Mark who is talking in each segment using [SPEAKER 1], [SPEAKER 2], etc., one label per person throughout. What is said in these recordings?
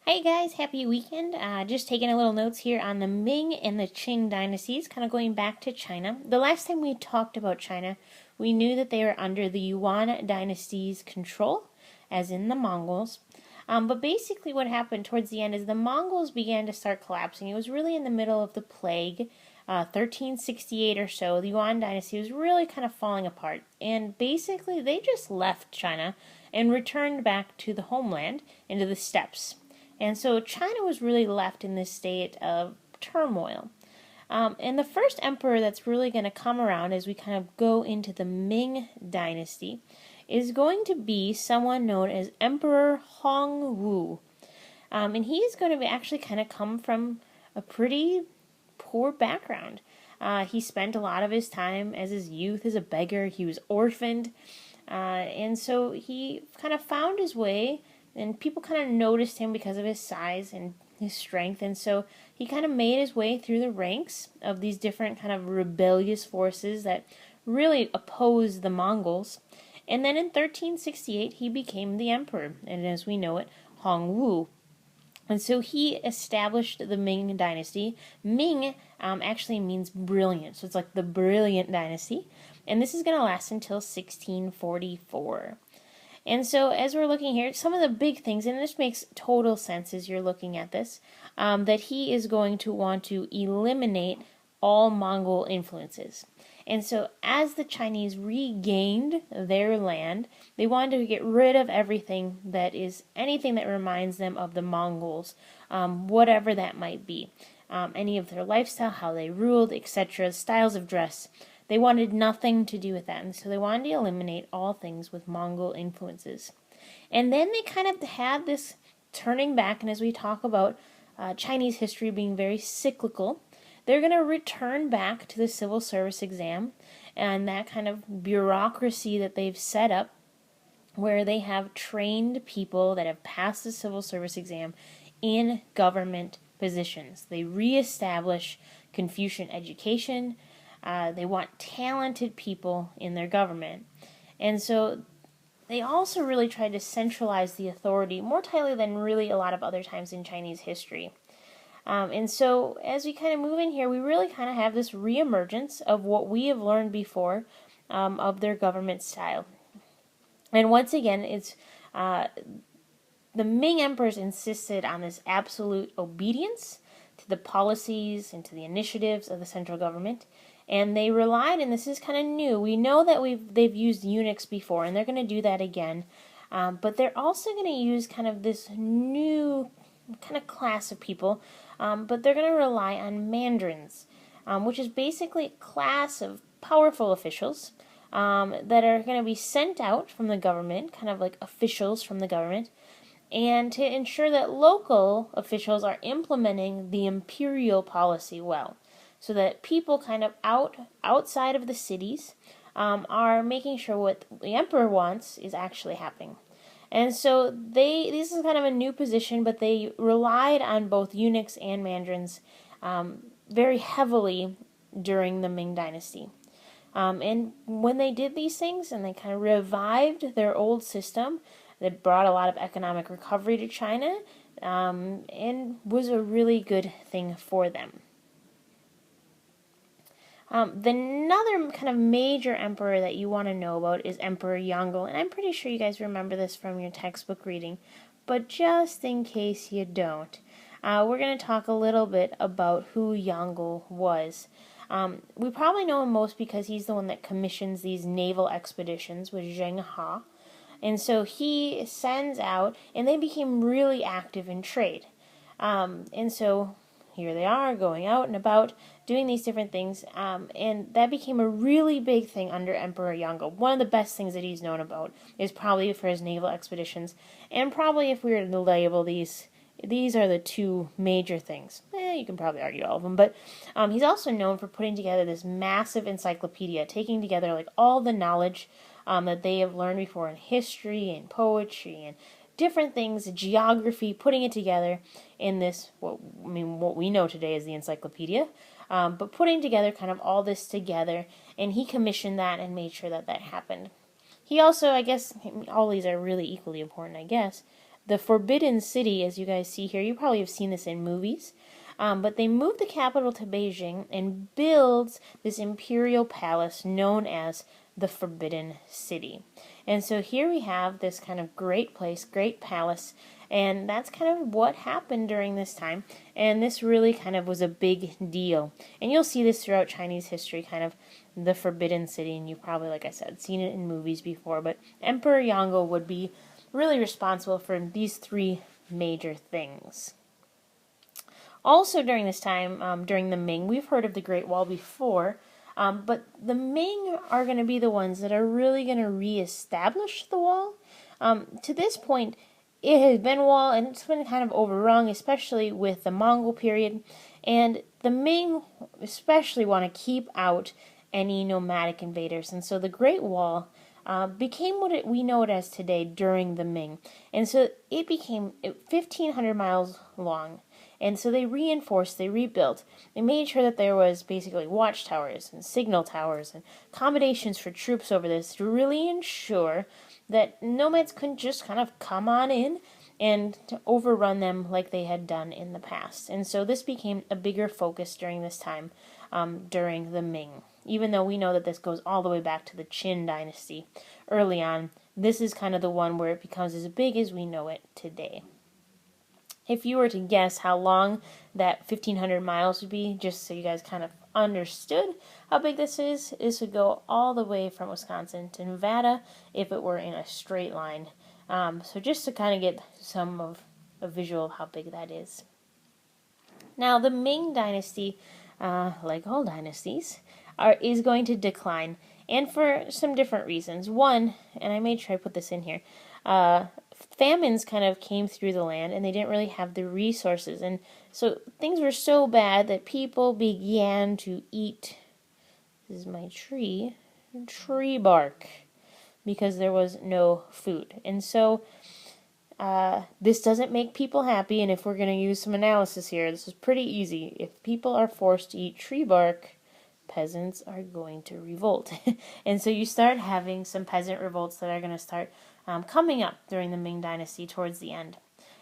[SPEAKER 1] Hey guys, happy weekend. Just taking a little notes here on the Ming and the Qing dynasties, kind of going back to China. The last time we talked about China, we knew that they were under the Yuan dynasty's control, as in the Mongols. But basically, what happened towards the end is the Mongols began to start collapsing. It was really in the middle of the plague, 1368 or so. The Yuan dynasty was really kind of falling apart. And basically, they just left China and returned back to the homeland, into the steppes. And so China was really left in this state of turmoil. And the first emperor that's really going to come around as we kind of go into the Ming Dynasty is going to be someone known as Emperor Hongwu. And he's going to be actually kind of come from a pretty poor background. He spent a lot of his time as his youth as a beggar. He was orphaned. And so he kind of found his way, and people kind of noticed him because of his size and his strength. And so he kind of made his way through the ranks of these different kind of rebellious forces that really opposed the Mongols. And then in 1368, he became the emperor, and as we know it, Hongwu. And so he established the Ming Dynasty. Ming actually means brilliant, so it's like the brilliant dynasty. And this is going to last until 1644. And so as we're looking here, some of the big things, and this makes total sense as you're looking at this, that he is going to want to eliminate all Mongol influences. And so as the Chinese regained their land, they wanted to get rid of everything that is anything that reminds them of the Mongols, whatever that might be. Any of their lifestyle, how they ruled, etc., styles of dress. They wanted nothing to do with that, and so they wanted to eliminate all things with Mongol influences. And then they kind of had this turning back, and as we talk about Chinese history being very cyclical, they're going to return back to the civil service exam and that kind of bureaucracy that they've set up, where they have trained people that have passed the civil service exam in government positions. They reestablish Confucian education. They want talented people in their government. And so they also really tried to centralize the authority more tightly than really a lot of other times in Chinese history. And so as we kind of move in here, we really kind of have this reemergence of what we have learned before of their government style. And once again, it's the Ming emperors insisted on this absolute obedience to the policies and to the initiatives of the central government. And they relied, and this is kind of new. We know that they've used eunuchs before, and they're going to do that again. But they're also going to use kind of this new kind of class of people, but they're going to rely on mandarins, which is basically a class of powerful officials that are going to be sent out from the government, kind of like officials from the government, and to ensure that local officials are implementing the imperial policy well, so that people kind of outside of the cities are making sure what the emperor wants is actually happening. And so this is kind of a new position, but they relied on both eunuchs and mandarins very heavily during the Ming Dynasty. And when they did these things and they kind of revived their old system, that brought a lot of economic recovery to China and was a really good thing for them. Another kind of major emperor that you want to know about is Emperor Yongle, and I'm pretty sure you guys remember this from your textbook reading, but just in case you don't, we're going to talk a little bit about who Yongle was. We probably know him most because he's the one that commissions these naval expeditions with Zheng He, and so he sends out, and they became really active in trade, and so here they are going out and about doing these different things, and that became a really big thing under Emperor Yongle. One of the best things that he's known about is probably for his naval expeditions, and probably if we were to label these are the two major things. You can probably argue all of them, but he's also known for putting together this massive encyclopedia, taking together like all the knowledge that they have learned before in history and poetry and different things, geography, putting it together in this, what we know today as the encyclopedia, but putting together kind of all this together, and he commissioned that and made sure that that happened. He also, I guess, all these are really equally important, I guess, the Forbidden City, as you guys see here. You probably have seen this in movies. But they moved the capital to Beijing and built this imperial palace known as the Forbidden City. And so here we have this kind of great place, great palace, and that's kind of what happened during this time. And this really kind of was a big deal. And you'll see this throughout Chinese history, kind of the Forbidden City, and you've probably, like I said, seen it in movies before. But Emperor Yongle would be really responsible for these three major things. Also during this time, during the Ming, we've heard of the Great Wall before, but the Ming are going to be the ones that are really going to reestablish the wall. To this point, it has been a wall, and it's been kind of overrun, especially with the Mongol period, and the Ming especially want to keep out any nomadic invaders, and so the Great Wall became what we know it as today during the Ming. And so it became 1,500 miles long. And so they reinforced, they rebuilt, they made sure that there was basically watchtowers and signal towers and accommodations for troops over this to really ensure that nomads couldn't just kind of come on in and to overrun them like they had done in the past. And so this became a bigger focus during this time, during the Ming. Even though we know that this goes all the way back to the Qing Dynasty early on, this is kind of the one where it becomes as big as we know it today. If you were to guess how long that 1,500 miles would be, just so you guys kind of understood how big this would go all the way from Wisconsin to Nevada if it were in a straight line. So just to kind of get some of a visual of how big that is. Now, the Ming Dynasty, like all dynasties, is going to decline, and for some different reasons. One, and I made sure I put this in here, famines kind of came through the land, and they didn't really have the resources, and so things were so bad that people began to eat, this is my tree bark, because there was no food. And so this doesn't make people happy, and if we're going to use some analysis here, this is pretty easy. If people are forced to eat tree bark, peasants are going to revolt. And so you start having some peasant revolts that are going to start coming up during the Ming Dynasty towards the end.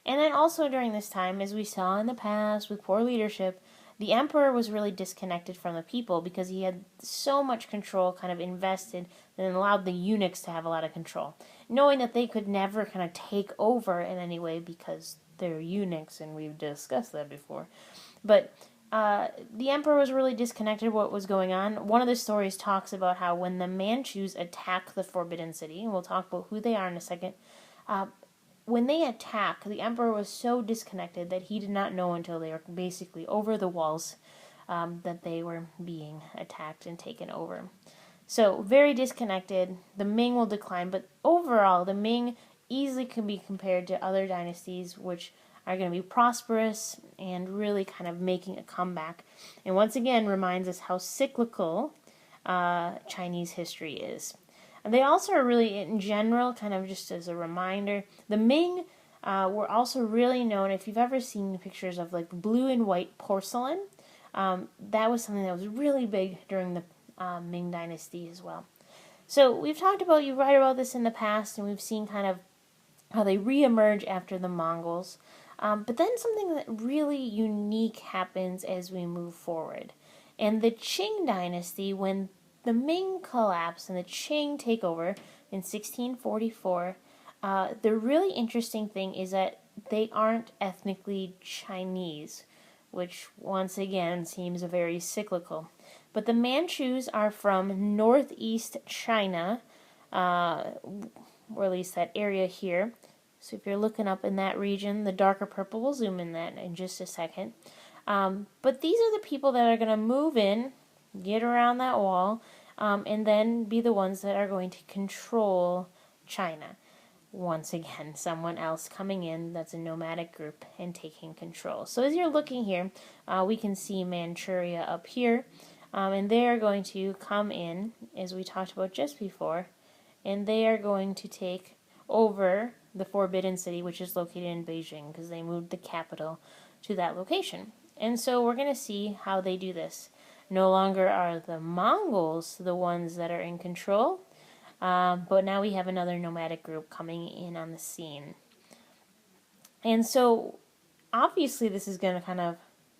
[SPEAKER 1] And then also during this time, as we saw in the past with poor leadership, the emperor was really disconnected from the people because he had so much control kind of invested and allowed the eunuchs to have a lot of control, knowing that they could never kind of take over in any way because they're eunuchs, and we've discussed that before. But the emperor was really disconnected with what was going on. One of the stories talks about how when the Manchus attack the Forbidden City, and we'll talk about who they are in a second, when they attack, the emperor was so disconnected that he did not know until they were basically over the walls that they were being attacked and taken over. So, very disconnected. The Ming will decline, but overall, the Ming easily can be compared to other dynasties, which are going to be prosperous and really kind of making a comeback. And once again, reminds us how cyclical Chinese history is. And they also are really, in general, kind of just as a reminder, the Ming were also really known, if you've ever seen pictures of like blue and white porcelain, that was something that was really big during the Ming Dynasty as well. So we've talked about, you write about this in the past, and we've seen kind of how they reemerge after the Mongols. But then something that really unique happens as we move forward. And the Qing Dynasty, when the Ming collapse and the Qing take over in 1644, the really interesting thing is that they aren't ethnically Chinese, which once again seems very cyclical. But the Manchus are from northeast China, or at least that area here. So if you're looking up in that region, the darker purple, we'll zoom in that in just a second. But these are the people that are going to move in, get around that wall, and then be the ones that are going to control China. Once again, someone else coming in that's a nomadic group and taking control. So as you're looking here, we can see Manchuria up here, and they are going to come in, as we talked about just before, and they are going to take over the Forbidden City, which is located in Beijing, because they moved the capital to that location. And so we're going to see how they do this. No longer are the Mongols the ones that are in control, but now we have another nomadic group coming in on the scene. And so obviously this is going to kind of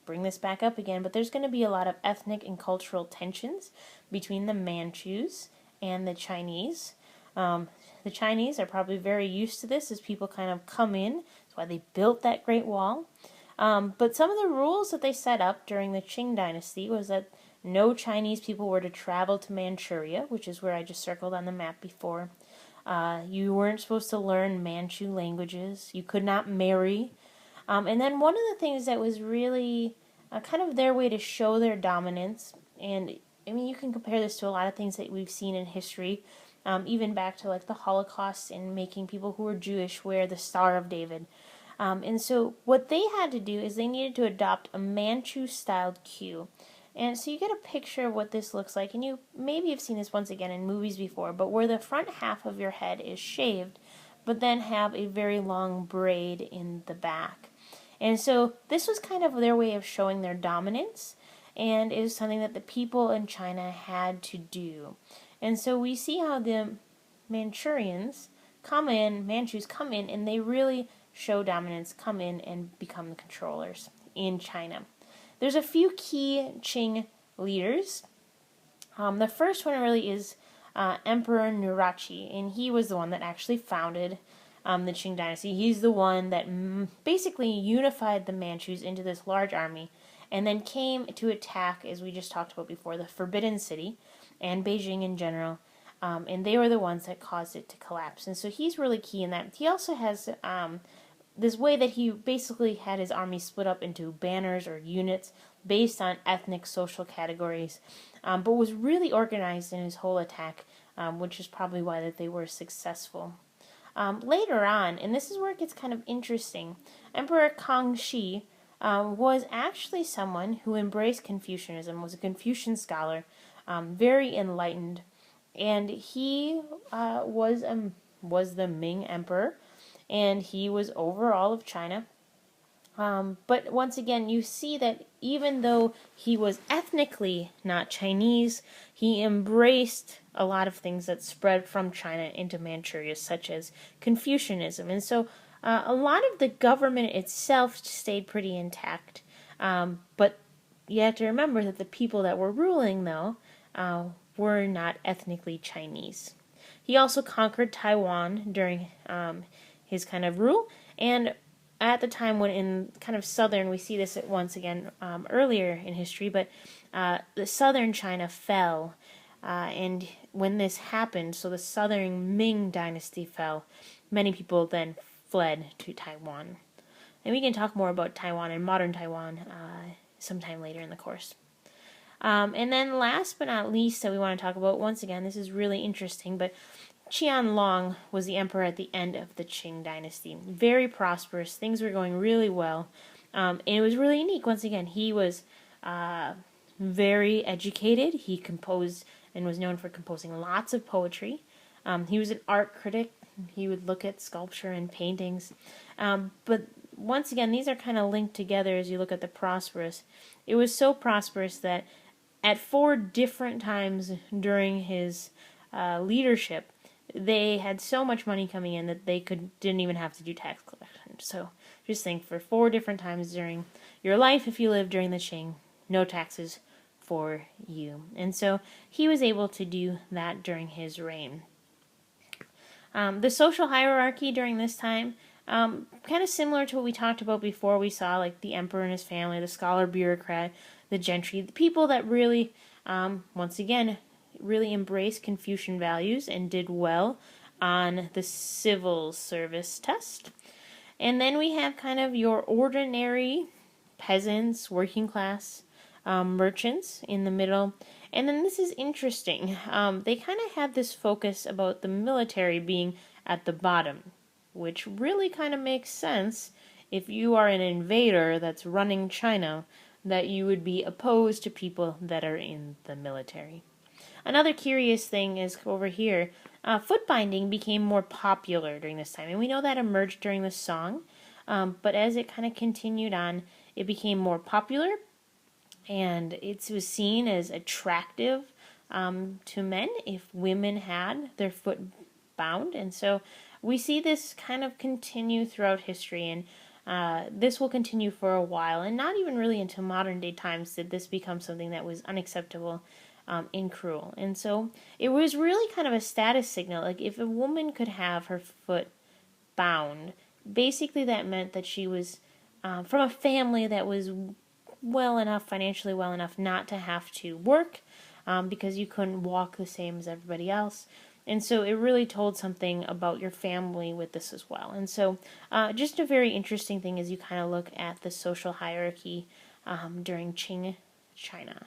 [SPEAKER 1] bring this back up again, but there's going to be a lot of ethnic and cultural tensions between the Manchus and the Chinese. The Chinese are probably very used to this as people kind of come in. That's why they built that Great Wall. But some of the rules that they set up during the Qing Dynasty was that no Chinese people were to travel to Manchuria, which is where I just circled on the map before. You weren't supposed to learn Manchu languages. You could not marry. And then one of the things that was really kind of their way to show their dominance, and I mean, you can compare this to a lot of things that we've seen in history, even back to like the Holocaust and making people who were Jewish wear the Star of David. And so what they had to do is they needed to adopt a Manchu-styled queue. And so you get a picture of what this looks like, and you maybe have seen this once again in movies before, but where the front half of your head is shaved, but then have a very long braid in the back. And so this was kind of their way of showing their dominance, and it was something that the people in China had to do. And so we see how the Manchus come in, and they really show dominance, come in and become the controllers in China. There's a few key Qing leaders. The first one really is Emperor Nurachi, and he was the one that actually founded the Qing Dynasty. He's the one that basically unified the Manchus into this large army and then came to attack, as we just talked about before, the Forbidden City and Beijing in general. And they were the ones that caused it to collapse. And so he's really key in that. He also has this way that he basically had his army split up into banners or units based on ethnic social categories, but was really organized in his whole attack, which is probably why that they were successful. Later on, and this is where it gets kind of interesting, Emperor Kangxi was actually someone who embraced Confucianism, was a Confucian scholar, very enlightened, and he was the Ming emperor, and he was over all of China. But once again, you see that even though he was ethnically not Chinese, he embraced a lot of things that spread from China into Manchuria, such as Confucianism. And so a lot of the government itself stayed pretty intact. But you have to remember that the people that were ruling, though, were not ethnically Chinese. He also conquered Taiwan during his kind of rule, and at the time when in kind of southern, we see this once again earlier in history, but the southern China fell, and when this happened, so the southern Ming Dynasty fell, many people then fled to Taiwan. And we can talk more about Taiwan and modern Taiwan sometime later in the course. And then last but not least that we want to talk about, once again, this is really interesting, but Qianlong was the emperor at the end of the Qing Dynasty. Very prosperous. Things were going really well. And it was really unique. Once again, he was very educated. He composed and was known for composing lots of poetry. He was an art critic. He would look at sculpture and paintings. But once again, these are kind of linked together as you look at the prosperous. It was so prosperous that at 4 different times during his leadership, they had so much money coming in that they didn't even have to do tax collection. So just think, for 4 different times during your life, if you lived during the Qing, no taxes for you. And so he was able to do that during his reign. The social hierarchy during this time, kind of similar to what we talked about before. We saw like the emperor and his family, the scholar bureaucrat, the gentry, the people that really, once again, really embraced Confucian values and did well on the civil service test. And then we have kind of your ordinary peasants, working class merchants in the middle. And then this is interesting. They kind of had this focus about the military being at the bottom, which really kind of makes sense if you are an invader that's running China, that you would be opposed to people that are in the military. Another curious thing is over here, foot binding became more popular during this time. And we know that emerged during the Song, but as it kind of continued on, it became more popular, and it was seen as attractive to men if women had their foot bound. And so we see this kind of continue throughout history. And This will continue for a while, and not even really until modern day times did this become something that was unacceptable and cruel. And so it was really kind of a status signal. Like if a woman could have her foot bound, basically that meant that she was from a family that was well enough, financially well enough, not to have to work because you couldn't walk the same as everybody else. And so it really told something about your family with this as well. And so just a very interesting thing as you kind of look at the social hierarchy during Qing China.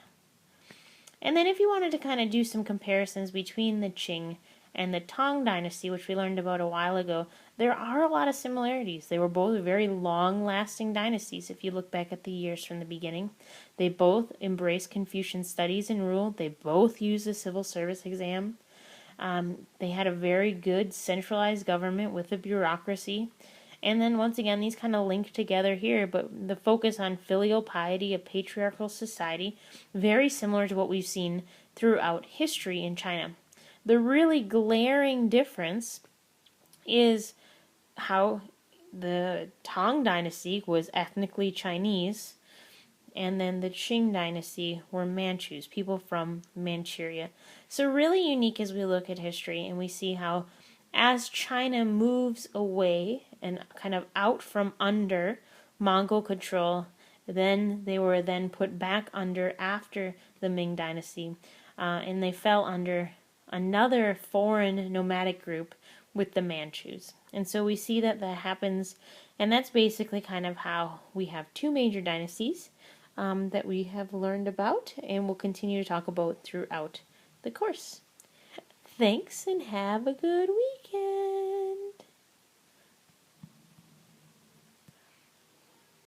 [SPEAKER 1] And then if you wanted to kind of do some comparisons between the Qing and the Tang Dynasty, which we learned about a while ago, there are a lot of similarities. They were both very long-lasting dynasties if you look back at the years from the beginning. They both embraced Confucian studies and rule. They both used the civil service exam. They had a very good centralized government with a bureaucracy. And then once again, these kind of link together here, but the focus on filial piety, a patriarchal society, very similar to what we've seen throughout history in China. The really glaring difference is how the Tang Dynasty was ethnically Chinese, and then the Qing Dynasty were Manchus, people from Manchuria. So really unique as we look at history, and we see how as China moves away and kind of out from under Mongol control, then they were then put back under after the Ming Dynasty, and they fell under another foreign nomadic group with the Manchus. And so we see that that happens, and that's basically kind of how we have two major dynasties that we have learned about and will continue to talk about throughout the course. Thanks and have a good weekend.